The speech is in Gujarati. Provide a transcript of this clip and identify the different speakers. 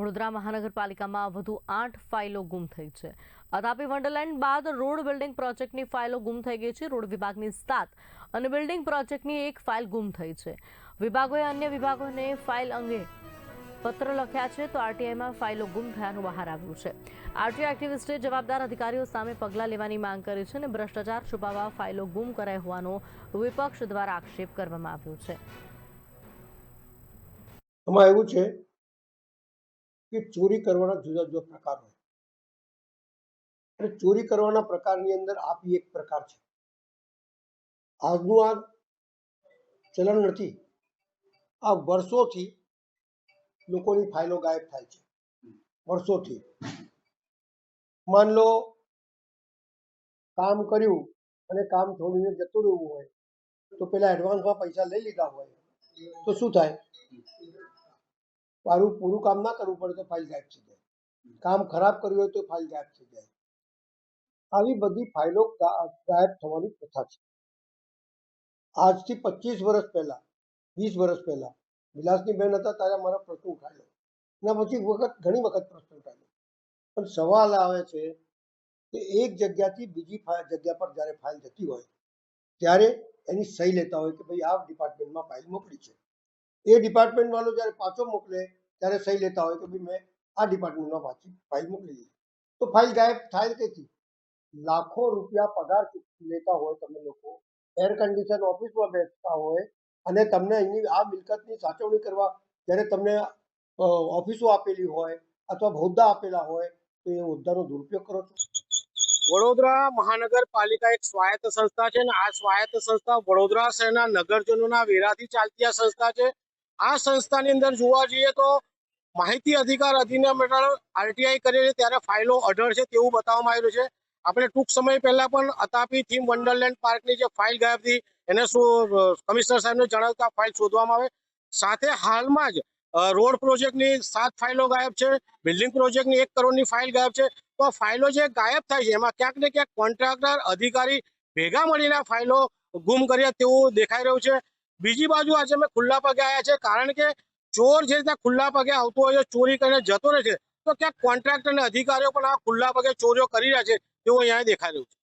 Speaker 1: વડોદરા મહાનગરપાલિકામાં વધુ 8 ફાઇલો ગુમ થઈ છે। અતાપી વન્ડરલેન્ડ બાદ રોડ બિલ્ડિંગ પ્રોજેક્ટની ફાઇલો ગુમ થઈ ગઈ છે। રોડ વિભાગની 7 અને બિલ્ડિંગ પ્રોજેક્ટની 1 ફાઇલ ગુમ થઈ છે। વિભાગોએ અન્ય વિભાગોને ફાઇલ અંગે પત્ર લખ્યા છે તો આરટીઆઈમાં ફાઇલો ગુમ થયાનું બહાર આવ્યું છે। આરટીઆઈ એક્ટિવિસ્ટે જવાબદાર અધિકારીઓ સામે પગલાં લેવાની માંગ કરી છે અને ભ્રષ્ટાચાર છુપાવવા ફાઇલો ગુમ કરાઈ હોવાનો વિપક્ષ દ્વારા આક્ષેપ કરવામાં આવ્યો છે।
Speaker 2: એમાં એવું છે કે ચોરી કરવાના જુદા જુદા પ્રકાર હોય અને ચોરી કરવાના પ્રકારની અંદર આ બી એક પ્રકાર છે। આજનું આ ચલણ નથી, આ વર્ષોથી લોકોની ફાઇલો ગાયબ થાય છે। વર્ષોથી માન લો કામ કર્યું અને કામ છોડીને જતું રહેવું હોય તો પેલા એડવાન્સમાં પૈસા લઈ લીધા હોય તો શું થાય, મારું પૂરું કામ ના કરવું પડે તો ફાઇલ ગાયબ થઈ જાય, કામ ખરાબ કર્યું હોય તો ફાઇલ ગાયબ થઈ જાય। આવી બધી ફાઇલો ગાયબ થવાની પ્રથા છે। આજથી 25 વર્ષ પહેલા 20 વર્ષ પહેલા વિલાસની બેન હતા ત્યારે મારા પ્રશ્ન ઉઠાવ્યો, એના પછી ઘણી વખત પ્રશ્ન ઉઠાવ્યો, પણ સવાલ આવે છે કે એક જગ્યાથી બીજી જગ્યા પર જ્યારે ફાઇલ જતી હોય ત્યારે એની સહી લેતા હોય કે ભાઈ આ ડિપાર્ટમેન્ટમાં ફાઇલ મોકલી છે, એ ડિપાર્ટમેન્ટ વાળો જ્યારે પાછો મોકલે ત્યારે સહી લેતા હોય કે ભાઈ મેં આ ડિપાર્ટમેન્ટમાં પાછી ફાઇલ મોકલી દીધી, તો ફાઇલ ગાયબ થાય કઈથી? લાખો રૂપિયા પગાર લેતા હોય તમે લોકો, એર કન્ડિશન ઓફિસમાં બેસતા હોય અને તમને અહીંની આ મિલકતની સાચવણી કરવા જ્યારે તમને ઓફિસો આપેલી હોય અથવા હોદ્દા આપેલા હોય તો એ હોદ્દાનો દુરુપયોગ કરો છો।
Speaker 3: વડોદરા મહાનગરપાલિકા એક સ્વાયત્ત સંસ્થા છે અને આ સ્વાયત્ત સંસ્થા વડોદરા શહેરના નગરજનોના વેરાથી ચાલતી આ સંસ્થા છે। આ સંસ્થાની અંદર જોવા જઈએ તો માહિતી અધિકાર અધિનિયમ હેઠળ આરટીઆઈ કરે છે ત્યારે ફાઇલો અઢળ છે તેવું બતાવવામાં આવ્યું છે। આપણે ટૂંક સમય પહેલા પણ અતાપી થીમ વન્ડરલેન્ડ પાર્કની જે ફાઇલ ગાયબ હતી એને કમિશનર સાહેબને જણાવતા ફાઇલ શોધવામાં આવે। સાથે હાલમાં જ રોડ પ્રોજેક્ટની 7 ફાઇલો ગાયબ છે, બિલ્ડિંગ પ્રોજેક્ટની 1 કરોડની ફાઇલ ગાયબ છે। તો આ ફાઇલો જે ગાયબ થાય છે એમાં ક્યાંક ને ક્યાંક કોન્ટ્રાક્ટર અધિકારી ભેગા મળીને આ ફાઇલો ગુમ કર્યા તેવું દેખાઈ રહ્યું છે। બીજી બાજુ આજે અમે ખુલ્લા પગે આવ્યા છે કારણ કે ચોર જે રીતે ખુલ્લા પગે આવતો હોય છે, ચોરી કરીને જતો રહે છે, તો ક્યાંક કોન્ટ્રાક્ટર અને અધિકારીઓ પણ આ ખુલ્લા પગે ચોરીઓ કરી રહ્યા છે તેવું અહીંયા દેખાઈ રહ્યું છે।